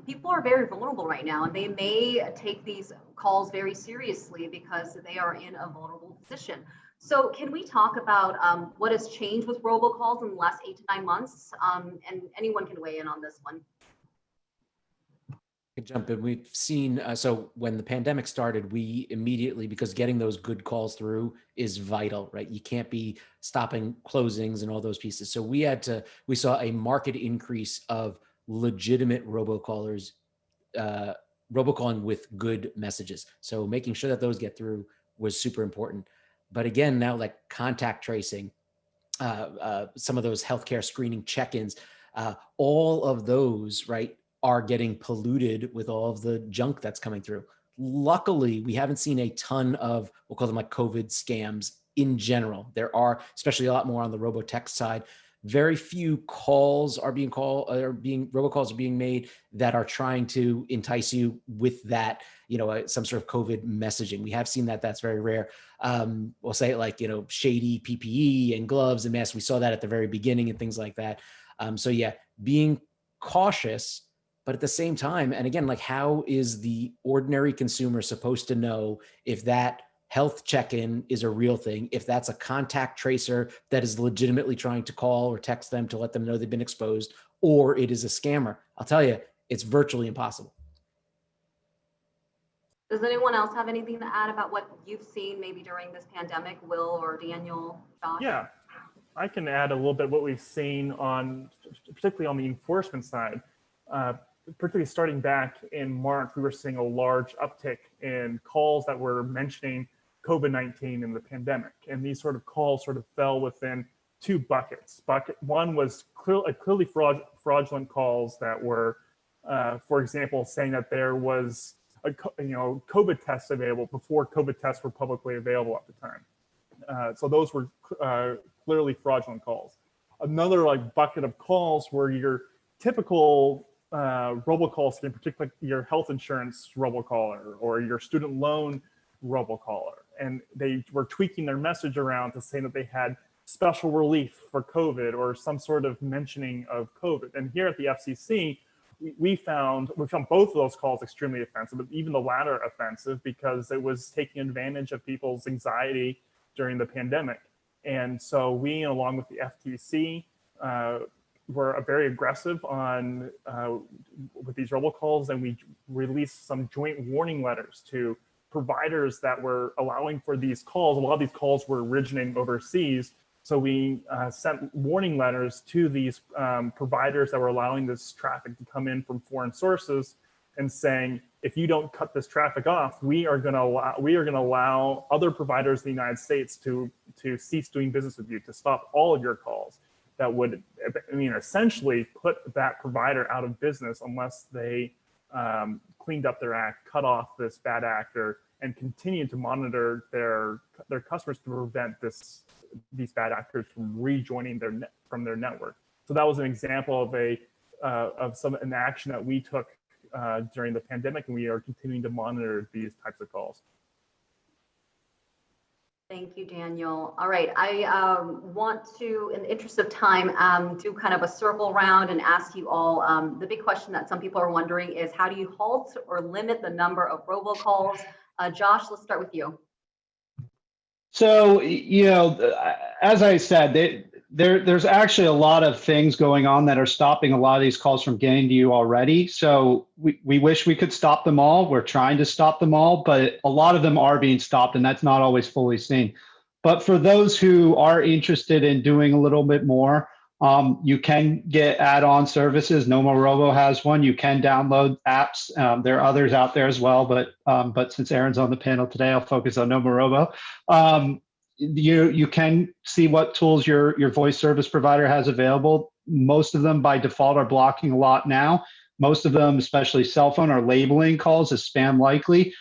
people are very vulnerable right now, and they may take these calls very seriously because they are in a vulnerable position. So can we talk about what has changed with robocalls in the last 8 to 9 months? And anyone can weigh in on this one.
Could jump in. We've seen, so when the pandemic started, we immediately, because getting those good calls through is vital, right? You can't be stopping closings and all those pieces. So we saw a market increase of legitimate robocallers, robocalling with good messages. So making sure that those get through was super important. But again, now like contact tracing, some of those healthcare screening check-ins, all of those, right, are getting polluted with all of the junk that's coming through. Luckily, we haven't seen a ton of, we'll call them like COVID scams in general. There are, especially a lot more on the robotech side. Very few calls are being robocalls are being made that are trying to entice you with that, some sort of COVID messaging. We have seen that. That's very rare. We'll say it like, shady PPE and gloves and masks. We saw that at the very beginning and things like that. So yeah, being cautious, but at the same time, and again, like how is the ordinary consumer supposed to know if that health check-in is a real thing, if that's a contact tracer that is legitimately trying to call or text them to let them know they've been exposed, or it is a scammer? I'll tell you, it's virtually impossible.
Does anyone else have anything to add about what you've seen maybe during this pandemic, Will or Daniel, Josh?
Yeah, I can add a little bit what we've seen particularly on the enforcement side. Particularly starting back in March, we were seeing a large uptick in calls that were mentioning COVID-19 and the pandemic. And these sort of calls sort of fell within two buckets. Bucket one was clearly fraudulent calls that were, for example, saying that there was COVID tests available before COVID tests were publicly available at the time. So those were clearly fraudulent calls. Another bucket of calls were your typical robocalls, in particular your health insurance robocaller or your student loan robocaller. And they were tweaking their message around to say that they had special relief for COVID or some sort of mentioning of COVID. And here at the FCC, we found both of those calls extremely offensive, but even the latter offensive because it was taking advantage of people's anxiety during the pandemic. And so we, along with the FTC, were very aggressive on with these robocalls, and we released some joint warning letters to providers that were allowing for these calls. A lot of these calls were originating overseas, so we sent warning letters to these providers that were allowing this traffic to come in from foreign sources, and saying, if you don't cut this traffic off, we are going to allow other providers in the United States to cease doing business with you, to stop all of your calls. That would, essentially put that provider out of business unless they cleaned up their act, cut off this bad actor, and continue to monitor their customers to prevent these bad actors from rejoining from their network. So that was an example of an action that we took during the pandemic, and we are continuing to monitor these types of calls.
Thank you, Daniel. All right, I want to, in the interest of time, do kind of a circle round and ask you all, the big question that some people are wondering is, how do you halt or limit the number of robocalls? Josh, let's start with you.
So, as I said, there's actually a lot of things going on that are stopping a lot of these calls from getting to you already. So we wish we could stop them all. We're trying to stop them all, but a lot of them are being stopped, and that's not always fully seen. But for those who are interested in doing a little bit more, you can get add-on services. Nomorobo has one. You can download apps. There are others out there as well, but since Aaron's on the panel today, I'll focus on Nomorobo. You can see what tools your voice service provider has available. Most of them by default are blocking a lot now. Most of them, especially cell phone, are labeling calls as spam likely.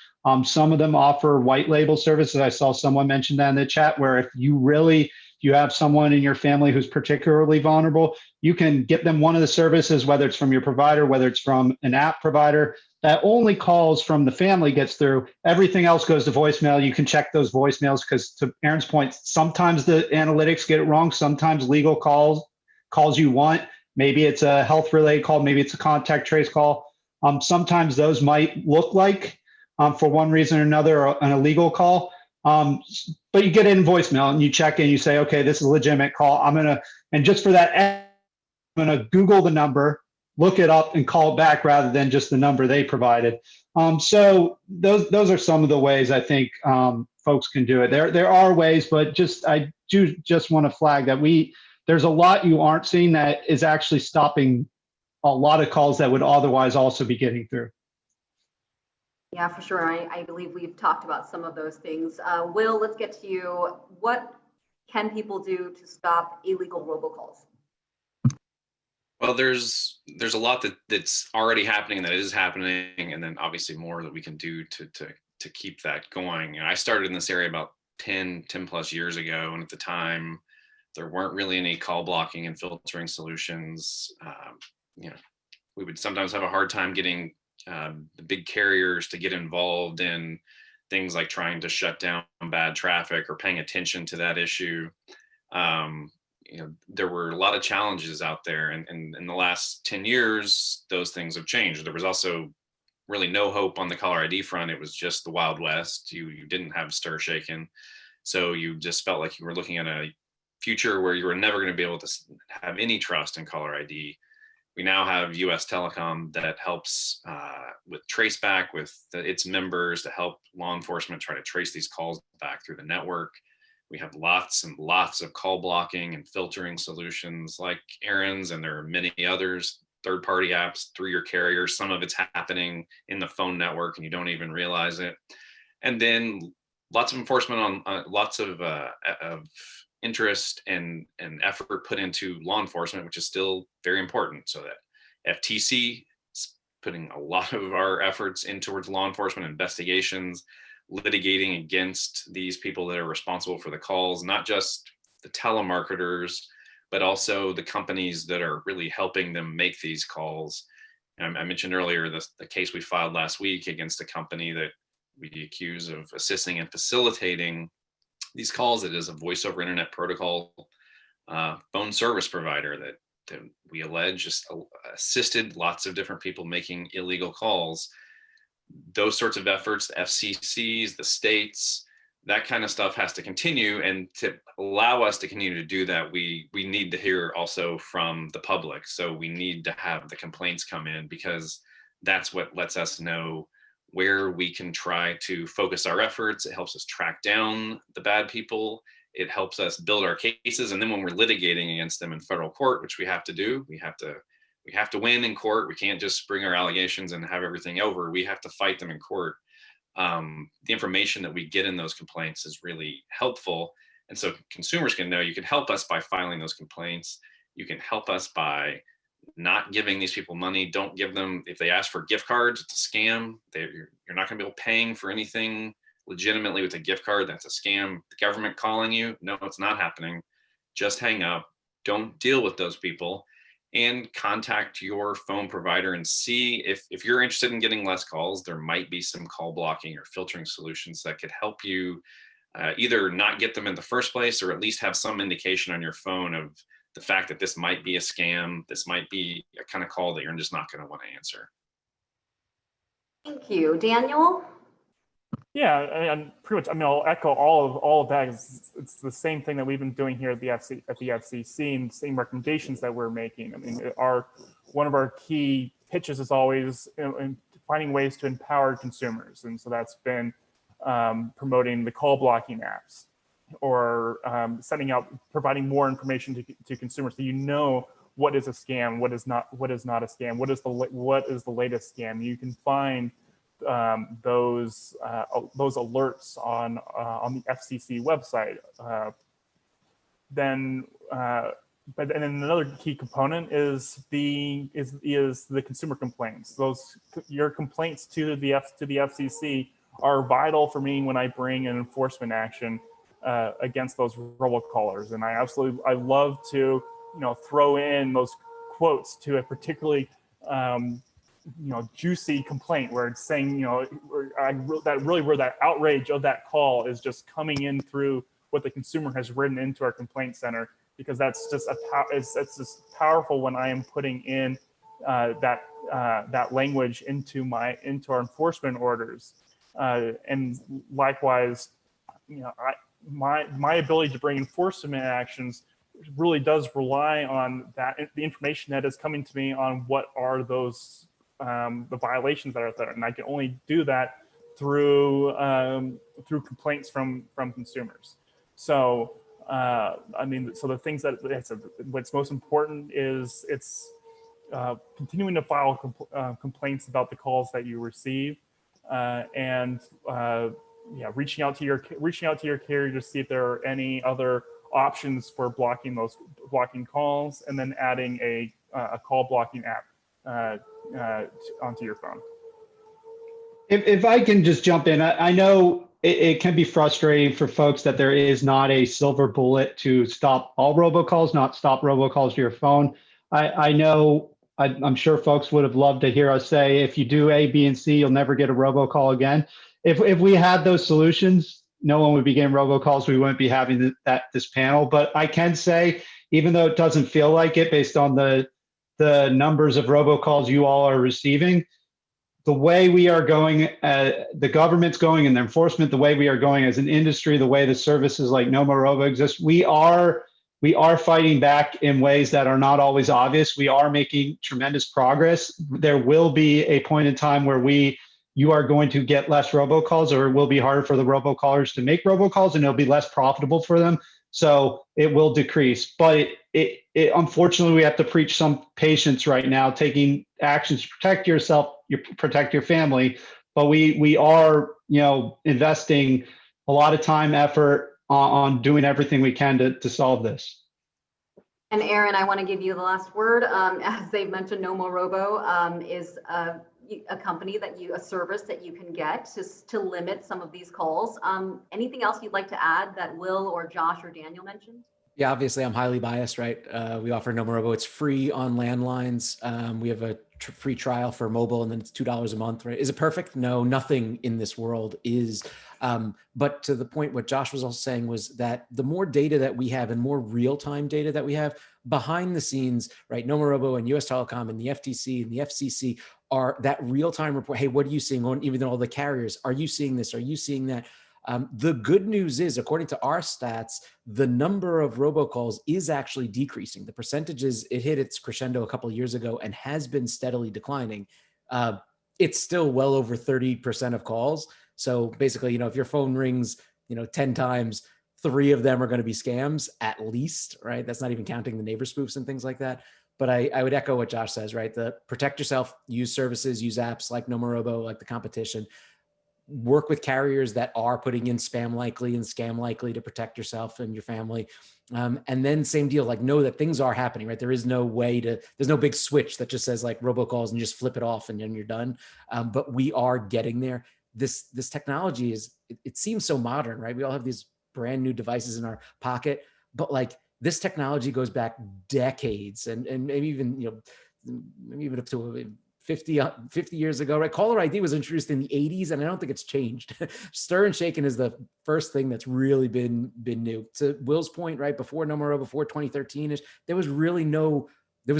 Some of them offer white label services. I saw someone mention that in the chat, where if you have someone in your family who's particularly vulnerable, you can get them one of the services, whether it's from your provider, whether it's from an app provider, that only calls from the family gets through. Everything else goes to voicemail. You can check those voicemails because, to Aaron's point, sometimes the analytics get it wrong. Sometimes legal calls you want. Maybe it's a health-related call. Maybe it's a contact trace call. Sometimes those might look like, for one reason or another, an illegal call. But you get it in voicemail and you check and you say, okay, this is a legitimate call. And just for that, I'm going to Google the number. look it up and call it back rather than just the number they provided. So those are some of the ways I think folks can do it. There are ways, but I do just want to flag that there's a lot you aren't seeing that is actually stopping a lot of calls that would otherwise also be getting through.
Yeah, for sure. I believe we've talked about some of those things. Will, let's get to you. What can people do to stop illegal robocalls?
Well, there's a lot that's already happening, that is happening, and then obviously more that we can do to keep that going. I started in this area about 10 plus years ago, and at the time there weren't really any call blocking and filtering solutions. We would sometimes have a hard time getting the big carriers to get involved in things like trying to shut down bad traffic or paying attention to that issue. There were a lot of challenges out there, and in the last 10 years, those things have changed. There was also really no hope on the caller ID front. It was just the Wild West. You didn't have stir shaken. So you just felt like you were looking at a future where you were never going to be able to have any trust in caller ID. We now have US Telecom that helps with traceback with its members to help law enforcement try to trace these calls back through the network. We have lots and lots of call blocking and filtering solutions like Aaron's, and there are many others, third-party apps through your carrier. Some of it's happening in the phone network and you don't even realize it. And then lots of enforcement on lots of interest and effort put into law enforcement, which is still very important. So that FTC is putting a lot of our efforts in towards law enforcement investigations, litigating against these people that are responsible for the calls, not just the telemarketers, but also the companies that are really helping them make these calls. And I mentioned earlier the case we filed last week against a company that we accuse of assisting and facilitating these calls. It is a voice over internet protocol phone service provider that we allege just assisted lots of different people making illegal calls. Those sorts of efforts, the FCCs, the states, that kind of stuff has to continue. And to allow us to continue to do that, we need to hear also from the public. So we need to have the complaints come in, because that's what lets us know where we can try to focus our efforts. It helps us track down the bad people. It helps us build our cases. And then when we're litigating against them in federal court, which we have to do, we have to win in court. We can't just bring our allegations and have everything over. We have to fight them in court. The information that we get in those complaints is really helpful. And so consumers can know you can help us by filing those complaints. You can help us by not giving these people money. Don't give them, if they ask for gift cards, it's a scam. You're not going to be able paying for anything legitimately with a gift card. That's a scam. The government calling you, no, it's not happening. Just hang up. Don't deal with those people, and contact your phone provider and see if you're interested in getting less calls. There might be some call blocking or filtering solutions that could help you either not get them in the first place, or at least have some indication on your phone of the fact that this might be a scam. This might be a kind of call that you're just not going to want to answer.
Thank you. Daniel?
Yeah, and pretty much, I mean, I'll echo all of that. It's the same thing that we've been doing here at the FCC, and same recommendations that we're making. I mean, one of our key pitches is always in finding ways to empower consumers, and so that's been promoting the call blocking apps, or providing more information to consumers, so you know what is a scam, what is not a scam, what is the latest scam. You can find those alerts on the FCC website. Then another key component is the consumer complaints. Your complaints to the FCC are vital for me when I bring an enforcement action against those robocallers. And I love to throw in those quotes to a particularly juicy complaint where it's saying, where that outrage of that call is just coming in through what the consumer has written into our complaint center, because that's just just powerful when I am putting in that language into our enforcement orders. And likewise, my ability to bring enforcement actions really does rely on the information that is coming to me on what are those the violations that are out there, and I can only do that through complaints from consumers. So I mean, so the things that what's most important is it's continuing to file complaints about the calls that you receive, and yeah, reaching out to your carrier to see if there are any other options for blocking calls, and then adding a call blocking app onto your phone.
If I can just jump in, I know it can be frustrating for folks that there is not a silver bullet to stop all robocalls, not stop robocalls to your phone. I know, I'm sure folks would have loved to hear us say, if you do A, B, and C, you'll never get a robocall again. If we had those solutions, no one would be getting robocalls. We wouldn't be having this panel. But I can say, even though it doesn't feel like it based on the numbers of robocalls you all are receiving, the way we are going, the government's going, and the enforcement, the way we are going as an industry, the way the services like Nomorobo exist, we are fighting back in ways that are not always obvious. We are making tremendous progress. There will be a point in time where you are going to get less robocalls, or it will be harder for the robocallers to make robocalls, and it'll be less profitable for them. So it will decrease. But it unfortunately, we have to preach some patience right now, taking actions to protect yourself, protect your family. But we are, investing a lot of time, effort on doing everything we can to solve this.
And Aaron, I want to give you the last word. As they mentioned, Nomorobo is a company a service that you can get to limit some of these calls. Anything else you'd like to add that Will or Josh or Daniel mentioned?
Yeah, obviously I'm highly biased, right? We offer Nomorobo. It's free on landlines. We have a free trial for mobile, and then it's $2 a month, right? Is it perfect? No, nothing in this world is. But to the point, what Josh was also saying was that the more data that we have and more real-time data that we have behind the scenes, right? Nomorobo and US Telecom and the FTC and the FCC are that real-time report. Hey, what are you seeing on even all the carriers? Are you seeing this? Are you seeing that? The good news is, according to our stats, the number of robocalls is actually decreasing. The percentages, it hit its crescendo a couple of years ago and has been steadily declining. It's still well over 30% of calls. So basically, if your phone rings, 10 times, 3 of them are going to be scams at least, right? That's not even counting the neighbor spoofs and things like that. But I would echo what Josh says, right? Protect yourself, use services, use apps like Nomorobo, like the competition. Work with carriers that are putting in spam likely and scam likely to protect yourself and your family. And then same deal, like know that things are happening, right? There is no way there's no big switch that just says like robocalls and you just flip it off and then you're done. But we are getting there. This technology it seems so modern, right? We all have these brand new devices in our pocket, but like this technology goes back decades and maybe even, maybe even up to 50 years ago, right? Caller ID was introduced in the 80s, and I don't think it's changed. Stir and shaken is the first thing that's really been new. To Will's point, right? Before Nomorobo, before 2013-ish, there was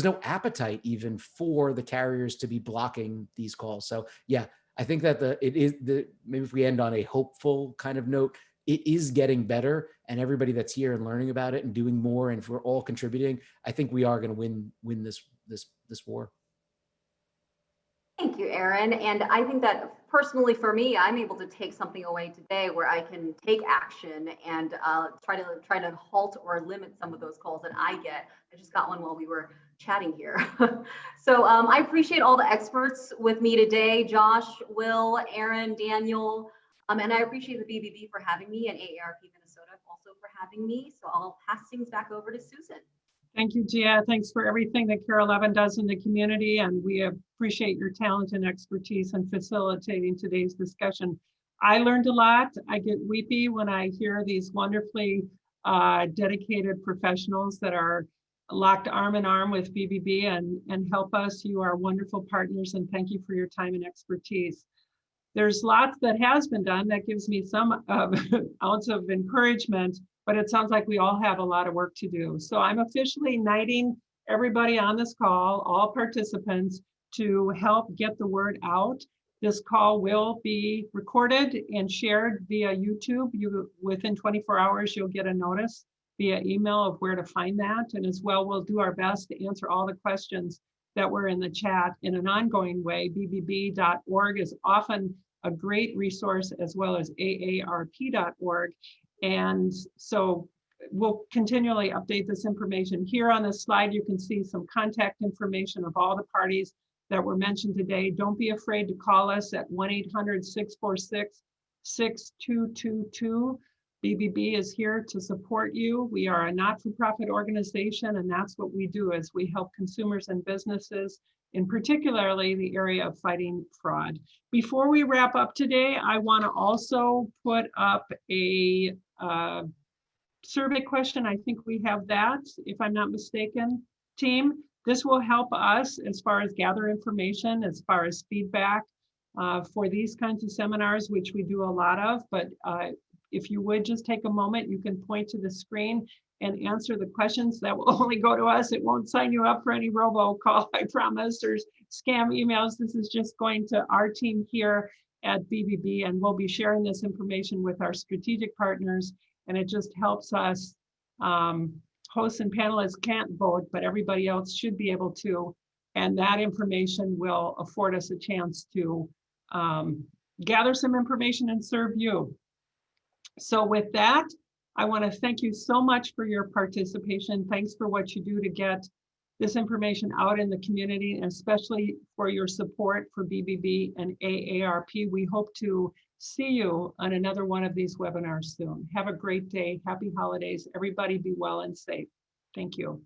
no appetite even for the carriers to be blocking these calls. So yeah, I think that maybe if we end on a hopeful kind of note, it is getting better, and everybody that's here and learning about it and doing more, and if we're all contributing, I think we are going to win this war.
Thank you, Aaron. And I think that personally for me, I'm able to take something away today where I can take action and try to halt or limit some of those calls that I get. I just got one while we were chatting here. So I appreciate all the experts with me today, Josh, Will, Aaron, Daniel, and I appreciate the BBB for having me and AARP Minnesota also for having me. So I'll pass things back over to Susan.
Thank you, Gia. Thanks for everything that Carol Levin does in the community, and we appreciate your talent and expertise in facilitating today's discussion. I learned a lot. I get weepy when I hear these wonderfully dedicated professionals that are locked arm in arm with BBB and help us. You are wonderful partners, and thank you for your time and expertise. There's lots that has been done that gives me some ounce of encouragement, but it sounds like we all have a lot of work to do. So I'm officially knighting everybody on this call, all participants, to help get the word out. This call will be recorded and shared via YouTube. Within 24 hours, you'll get a notice via email of where to find that. And as well, we'll do our best to answer all the questions that were in the chat in an ongoing way. bbb.org is often a great resource, as well as aarp.org. And so we'll continually update this information. Here on this slide, you can see some contact information of all the parties that were mentioned today. Don't be afraid to call us at 1-800-646-6222. BBB is here to support you. We are a not-for-profit organization, and that's what we do, is we help consumers and businesses in particularly the area of fighting fraud. Before we wrap up today, I want to also put up a survey question. I think we have that, if I'm not mistaken, team. This will help us as far as gather information, as far as feedback for these kinds of seminars, which we do a lot of. But if you would just take a moment, you can point to the screen and answer the questions. That will only go to us. It won't sign you up for any robocall, I promise, or scam emails. This is just going to our team here at BBB, and we'll be sharing this information with our strategic partners. And it just helps us. Hosts and panelists can't vote, but everybody else should be able to. And that information will afford us a chance to gather some information and serve you. So with that, I want to thank you so much for your participation. Thanks for what you do to get this information out in the community, and especially for your support for BBB and AARP. We hope to see you on another one of these webinars soon. Have a great day. Happy holidays. Everybody be well and safe. Thank you.